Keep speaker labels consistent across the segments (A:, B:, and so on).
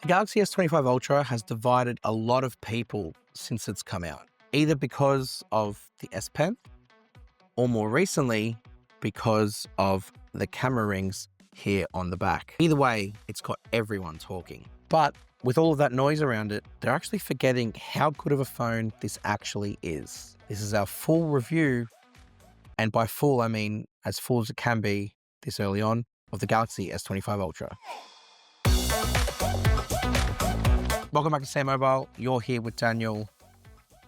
A: The Galaxy S25 Ultra has divided a lot of people since it's come out, either because of the S Pen or more recently because of the camera rings here on the back. Either way, it's got everyone talking. But with all of that noise around it, they're actually forgetting how good of a phone this actually is. This is our full review, and by full, I mean as full as it can be this early on, of the Galaxy S25 Ultra. Welcome back to SamMobile. You're here with Daniel.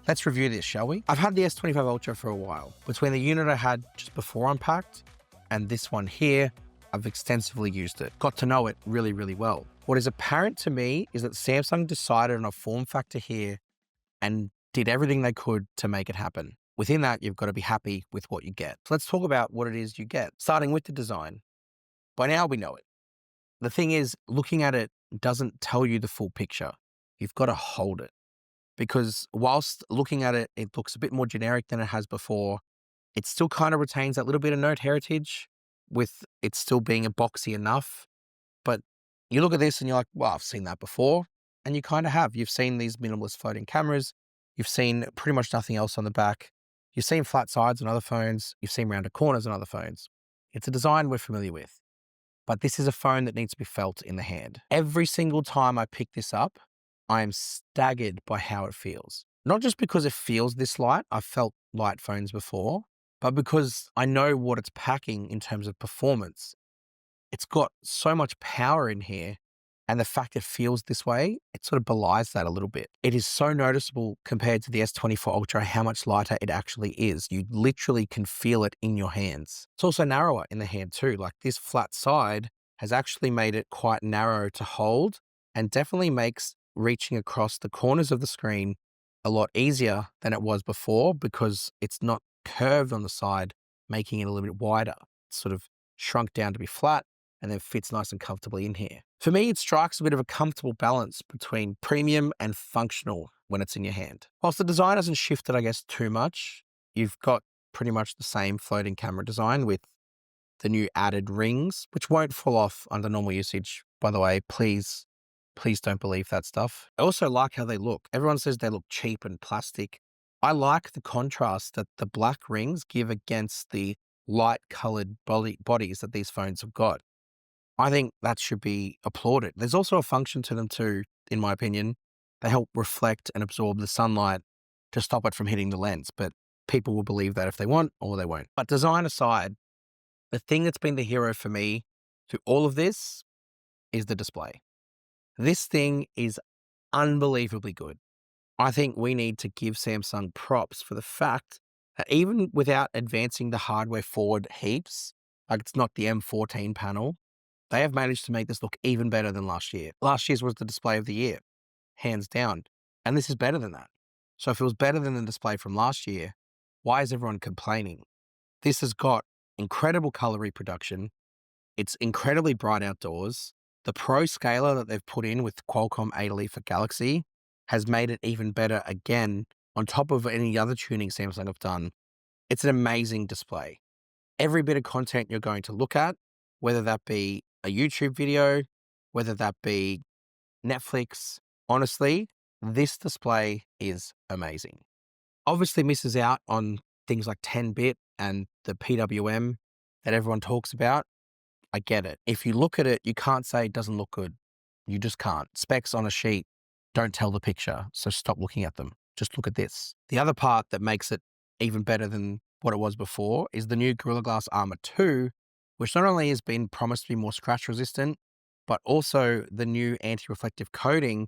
A: Let's review this, shall we? I've had the S25 Ultra for a while. Between the unit I had just before Unpacked and this one here, I've extensively used it. Got to know it really, really well. What is apparent to me is that Samsung decided on a form factor here and did everything they could to make it happen. Within that, you've got to be happy with what you get. So let's talk about what it is you get, starting with the design. By now, we know it. The thing is, looking at it doesn't tell you the full picture. You've got to hold it, because whilst looking at it, it looks a bit more generic than it has before. It still kind of retains that little bit of Note heritage with it still being a boxy enough. But you look at this and you're like, well, I've seen that before. And you kind of have. You've seen these minimalist floating cameras. You've seen pretty much nothing else on the back. You've seen flat sides on other phones. You've seen rounded corners on other phones. It's a design we're familiar with. But this is a phone that needs to be felt in the hand. Every single time I pick this up, I am staggered by how it feels. Not just because it feels this light, I've felt light phones before, but because I know what it's packing in terms of performance. It's got so much power in here, and the fact it feels this way, it sort of belies that a little bit. It is so noticeable compared to the S24 Ultra how much lighter it actually is. You literally can feel it in your hands. It's also narrower in the hand too. Like, this flat side has actually made it quite narrow to hold, and definitely makes reaching across the corners of the screen a lot easier than it was before, because it's not curved on the side, making it a little bit wider. It's sort of shrunk down to be flat and then fits nice and comfortably in here. For me, it strikes a bit of a comfortable balance between premium and functional when it's in your hand. Whilst the design hasn't shifted, I guess, too much, you've got pretty much the same floating camera design with the new added rings, which won't fall off under normal usage. By the way, please don't believe that stuff. I also like how they look. Everyone says they look cheap and plastic. I like the contrast that the black rings give against the light colored bodies that these phones have got. I think that should be applauded. There's also a function to them too, in my opinion. They help reflect and absorb the sunlight to stop it from hitting the lens, but people will believe that if they want, or they won't. But design aside, the thing that's been the hero for me through all of this is the display. This thing is unbelievably good. I think we need to give Samsung props for the fact that even without advancing the hardware forward heaps, like it's not the M14 panel, they have managed to make this look even better than last year. Last year's was the display of the year, hands down. And this is better than that. So if it was better than the display from last year, why is everyone complaining? This has got incredible color reproduction. It's incredibly bright outdoors. The Pro scaler that they've put in with Qualcomm 8 Elite for Galaxy has made it even better again, on top of any other tuning Samsung have done. It's an amazing display. Every bit of content you're going to look at, whether that be a YouTube video, whether that be Netflix, honestly, this display is amazing. Obviously misses out on things like 10-bit and the PWM that everyone talks about. I get it. If you look at it, you can't say it doesn't look good. You just can't. Specs on a sheet don't tell the picture, so stop looking at them. Just look at this. The other part that makes it even better than what it was before is the new Gorilla Glass Armor 2, which not only has been promised to be more scratch resistant, but also the new anti-reflective coating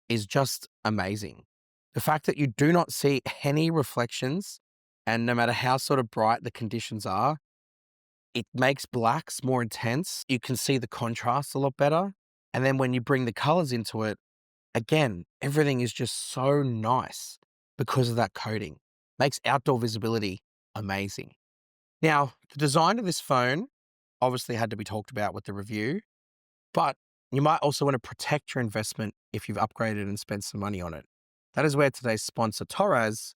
A: is just amazing. The fact that you do not see any reflections, and no matter how sort of bright the conditions are, it makes blacks more intense. You can see the contrast a lot better. And then when you bring the colors into it, again, everything is just so nice because of that coating. Makes outdoor visibility amazing. Now, the design of this phone obviously had to be talked about with the review, but you might also want to protect your investment if you've upgraded and spent some money on it. That is where today's sponsor, Torres,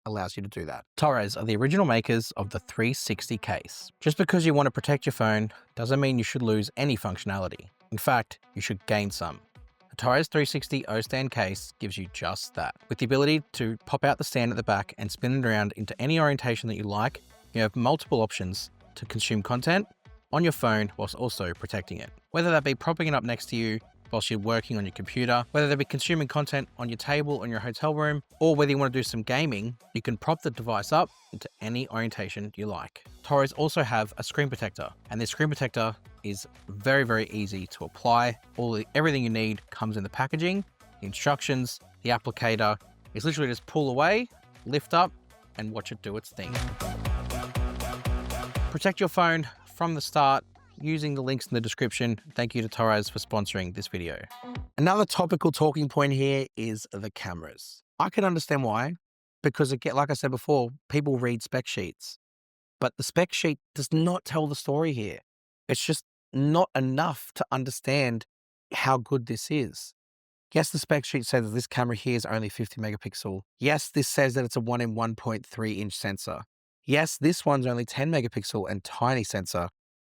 A: allows you to do that. Torres are the original makers of the 360 case. Just because you want to protect your phone doesn't mean you should lose any functionality. In fact, you should gain some. Torres 360 O-stand case gives you just that. With the ability to pop out the stand at the back and spin it around into any orientation that you like, you have multiple options to consume content on your phone whilst also protecting it. Whether that be propping it up next to you whilst you're working on your computer, whether that be consuming content on your table in your hotel room, or whether you want to do some gaming, you can prop the device up into any orientation you like. Torres also have a screen protector, and this screen protector is very, very easy to apply. Everything you need comes in the packaging, the instructions, the applicator. It's literally just pull away, lift up, and watch it do its thing. Protect your phone from the start using the links in the description. Thank you to Torres for sponsoring this video. Another topical talking point here is the cameras. I can understand why, because again, like I said before, people read spec sheets, but the spec sheet does not tell the story here. It's just not enough to understand how good this is. Yes, the spec sheet says that this camera here is only 50 megapixel. Yes, this says that it's a 1 in 1.3 inch sensor. Yes, this one's only 10 megapixel and tiny sensor.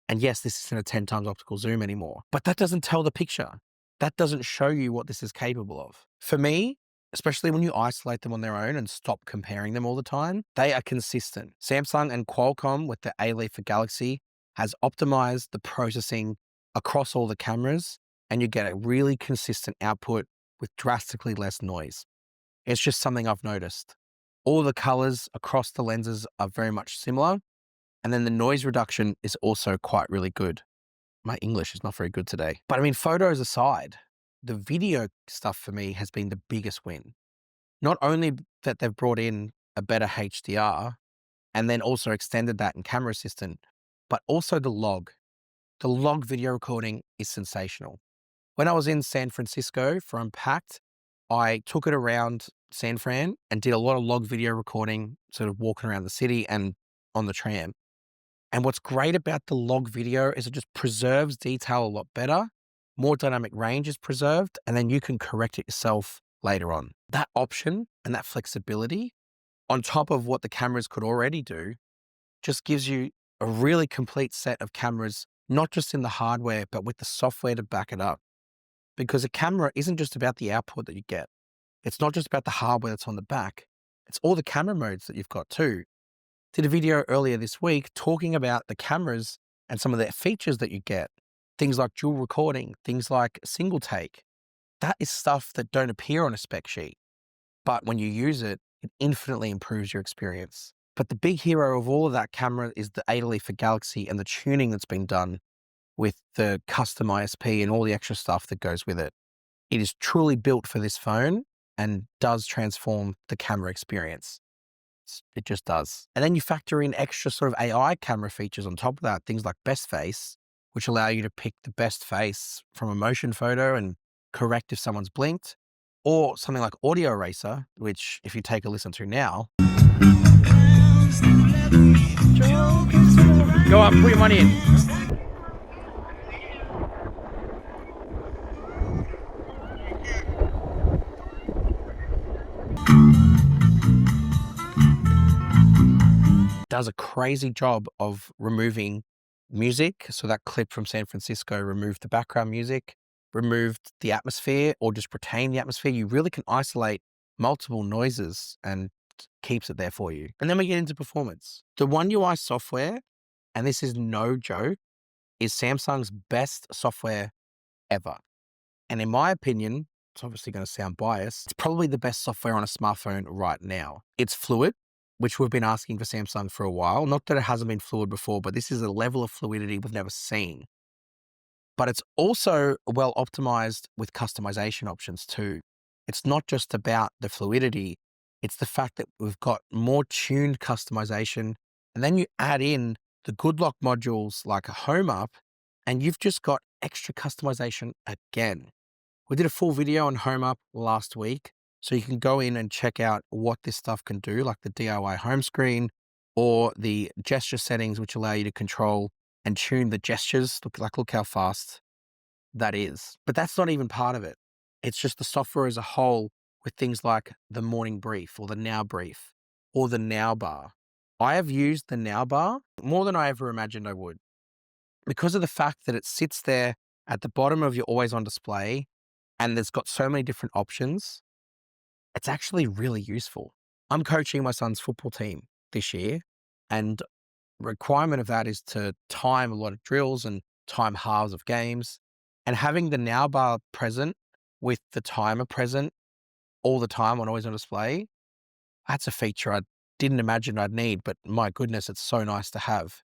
A: And yes, this isn't a 10 times optical zoom anymore, but that doesn't tell the picture. That doesn't show you what this is capable of. For me, especially when you isolate them on their own and stop comparing them all the time, they are consistent. Samsung and Qualcomm with the A-Leaf for Galaxy has optimized the processing across all the cameras, and you get a really consistent output with drastically less noise. It's just something I've noticed. All the colors across the lenses are very much similar, and then the noise reduction is also quite really good. My English is not very good today. But I mean, photos aside, the video stuff for me has been the biggest win. Not only that they've brought in a better HDR and then also extended that in Camera Assistant, but also the log. The log video recording is sensational. When I was in San Francisco for Unpacked, I took it around San Fran and did a lot of log video recording, sort of walking around the city and on the tram. And what's great about the log video is it just preserves detail a lot better, more dynamic range is preserved, and then you can correct it yourself later on. That option and that flexibility, on top of what the cameras could already do, just gives you a really complete set of cameras, not just in the hardware, but with the software to back it up. Because a camera isn't just about the output that you get. It's not just about the hardware that's on the back. It's all the camera modes that you've got too. Did a video earlier this week talking about the cameras and some of the features that you get. Things like dual recording, things like single take. That is stuff that don't appear on a spec sheet. But when you use it, it infinitely improves your experience. But the big hero of all of that camera is the A-Leaf for Galaxy and the tuning that's been done with the custom ISP and all the extra stuff that goes with it. It is truly built for this phone and does transform the camera experience. It just does. And then you factor in extra sort of AI camera features on top of that, things like best face, which allow you to pick the best face from a motion photo and correct if someone's blinked, or something like audio eraser, which if you take a listen to now. Go on, put your money in. Does a crazy job of removing music. So that clip from San Francisco removed the background music, removed the atmosphere, or just retained the atmosphere. You really can isolate multiple noises and keeps it there for you. And then we get into performance. The One UI software, and this is no joke, is Samsung's best software ever. And in my opinion, it's obviously going to sound biased, it's probably the best software on a smartphone right now. It's fluid, which we've been asking for Samsung for a while. Not that it hasn't been fluid before, but this is a level of fluidity we've never seen. But it's also well optimized with customization options too. It's not just about the fluidity, it's the fact that we've got more tuned customization. And then you add in the good lock modules like a home up, and you've just got extra customization again. We did a full video on home up last week, so you can go in and check out what this stuff can do, like the DIY home screen or the gesture settings, which allow you to control and tune the gestures. Look how fast that is. But that's not even part of it. It's just the software as a whole with things like the morning brief or the now brief or the now bar. I have used the now bar more than I ever imagined I would, because of the fact that it sits there at the bottom of your always on display and there's got so many different options. It's actually really useful. I'm coaching my son's football team this year, and requirement of that is to time a lot of drills and time halves of games. And having the now bar present with the timer present all the time on always on display, that's a feature I didn't imagine I'd need, but my goodness, it's so nice to have.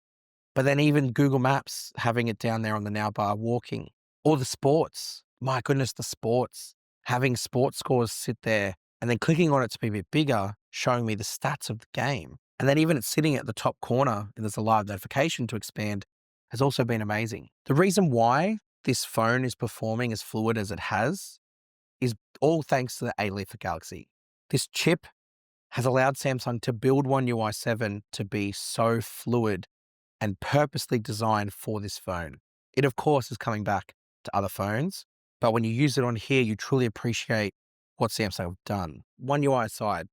A: But then even Google Maps, having it down there on the now bar walking, or the sports, my goodness, the sports, having sports scores sit there and then clicking on it to be a bit bigger, showing me the stats of the game. And then even it's sitting at the top corner and there's a live notification to expand has also been amazing. The reason why this phone is performing as fluid as it has is all thanks to the A-Leaf for Galaxy. This chip has allowed Samsung to build One UI 7 to be so fluid and purposely designed for this phone. It, of course, is coming back to other phones, but when you use it on here, you truly appreciate what Samsung have done. One UI aside,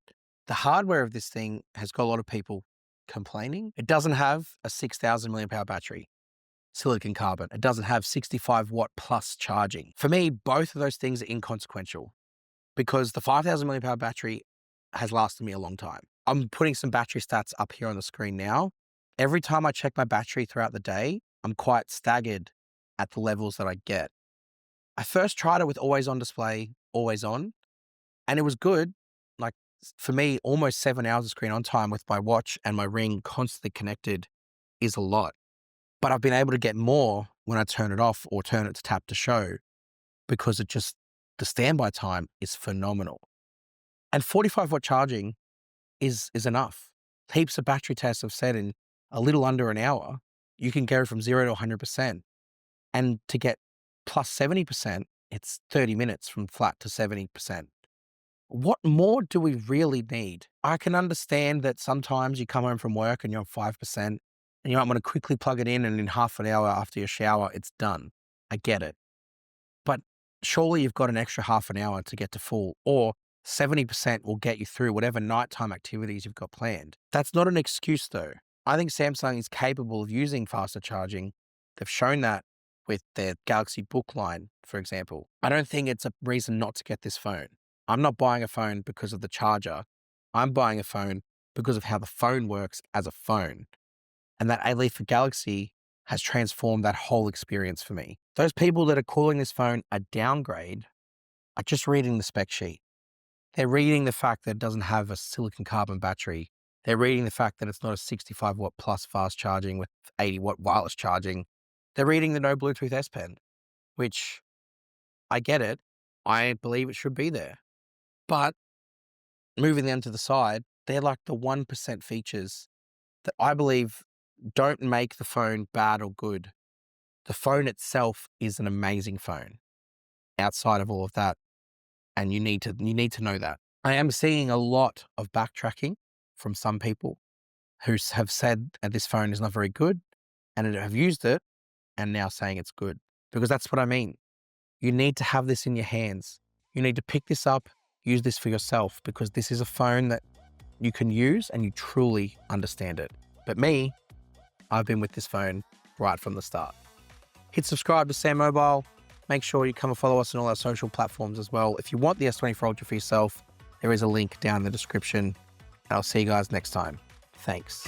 A: the hardware of this thing has got a lot of people complaining. It doesn't have a 6,000 milliamp hour battery, silicon carbon. It doesn't have 65 watt plus charging. For me, both of those things are inconsequential because the 5,000 milliamp hour battery has lasted me a long time. I'm putting some battery stats up here on the screen now. Every time I check my battery throughout the day, I'm quite staggered at the levels that I get. I first tried it with always on display, always on, and it was good. Like for me, almost 7 hours of screen on time with my watch and my ring constantly connected is a lot. But I've been able to get more when I turn it off or turn it to tap to show because the standby time is phenomenal. And 45 watt charging is enough. Heaps of battery tests have said in a little under an hour, you can go from 0 to 100%. And to get plus 70%, it's 30 minutes from flat to 70%. What more do we really need? I can understand that sometimes you come home from work and you're on 5% and you might want to quickly plug it in and in half an hour after your shower, it's done. I get it. But surely you've got an extra half an hour to get to full, or 70% will get you through whatever nighttime activities you've got planned. That's not an excuse though. I think Samsung is capable of using faster charging. They've shown that with their Galaxy Book line, for example. I don't think it's a reason not to get this phone. I'm not buying a phone because of the charger. I'm buying a phone because of how the phone works as a phone. And that A-Leaf for Galaxy has transformed that whole experience for me. Those people that are calling this phone a downgrade are just reading the spec sheet. They're reading the fact that it doesn't have a silicon carbon battery. They're reading the fact that it's not a 65 watt plus fast charging with 80 watt wireless charging. They're reading the no Bluetooth S Pen, which I get it. I believe it should be there. But moving them to the side, they're like the 1% features that I believe don't make the phone bad or good. The phone itself is an amazing phone outside of all of that. And you need to know that. I am seeing a lot of backtracking from some people who have said that this phone is not very good and have used it and now saying it's good, because that's what I mean. You need to have this in your hands. You need to pick this up, use this for yourself, because this is a phone that you can use and you truly understand it. But me, I've been with this phone right from the start. Hit subscribe to SamMobile. Make sure you come and follow us on all our social platforms as well. If you want the S25 Ultra for yourself, there is a link down in the description. And I'll see you guys next time. Thanks.